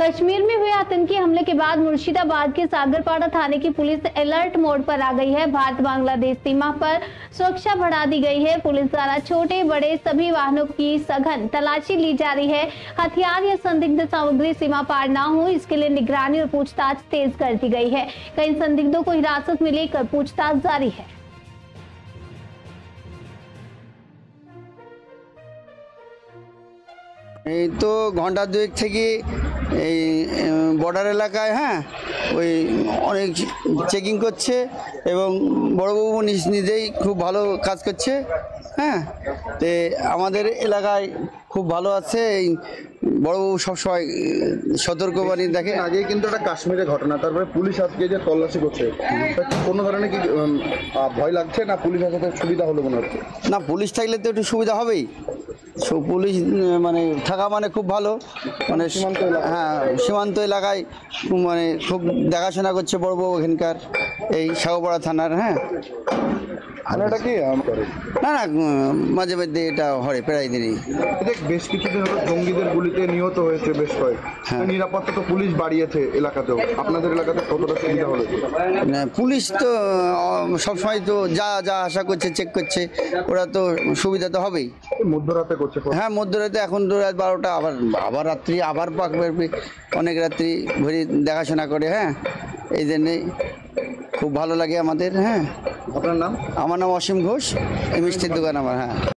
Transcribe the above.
कश्मीर में हुए आतंकी हमले के बाद मुर्शिदाबाद के सागरपाड़ा थाने की पुलिस अलर्ट मोड पर आ गई है। भारत बांग्लादेश सीमा पर सुरक्षा बढ़ा दी गई है। पुलिस द्वारा छोटे बड़े सभी वाहनों की सघन तलाशी ली जा रही है। हथियार या संदिग्ध सामग्री सीमा पार न हो, इसके लिए निगरानी और पूछताछ तेज कर दी गई है। कई संदिग्धों को हिरासत में लेकर पूछताछ जारी है। এই তো ঘন্টা দুয়েক থেকে এই বর্ডার এলাকায় ওই অনেক চেকিং করছে এবং বড়বাবু নিজেই খুব ভালো কাজ করছে। তো আমাদের এলাকায় খুব ভালো আছে। এই বড়বাবু সবসময় সতর্কবাণী দেখে। আগে কিন্তু একটা কাশ্মীরের ঘটনা, তারপরে পুলিশ আজকে যে তল্লাশি করছে, কোনো ধরনের কি ভয় লাগছে না? পুলিশ আসতে সুবিধা হলো মনে হচ্ছে? না, পুলিশ থাকলে তো একটু সুবিধা হবেই। পুলিশ মানে থাকা মানে খুব ভালো, মানে সীমান্ত এলাকায় মানে খুব দেখাশোনা করছে বড়বাবু এখানকার এই সাগরপাড়া থানার। এটা কি না না, মাঝে মধ্যে এটা হয় প্রায় দিনই। বেশ কিছুদিন হলো জঙ্গিদের গুলিতে নিহত হয়েছে বেশ কয়েক। নিরাপত্তা তো পুলিশ বাড়িয়েছে এলাকাতেও, আপনাদের এলাকাতে কতটা সুবিধা হলো? পুলিশ তো সবসময় তো যা যা আশা করছে চেক করছে, ওরা তো সুবিধা তো হবেই। মধ্যরাতে করছে? হ্যাঁ, মধ্যরাতে। এখন তো রাত 12টা, আবার রাত্রি আবার পাক অনেক রাত্রি ঘুরে দেখাশোনা করে। এই জন্যে খুব ভালো লাগে আমাদের। আপনার নাম? আমার নাম অসীম ঘোষ, এই মিষ্টির দোকান আমার।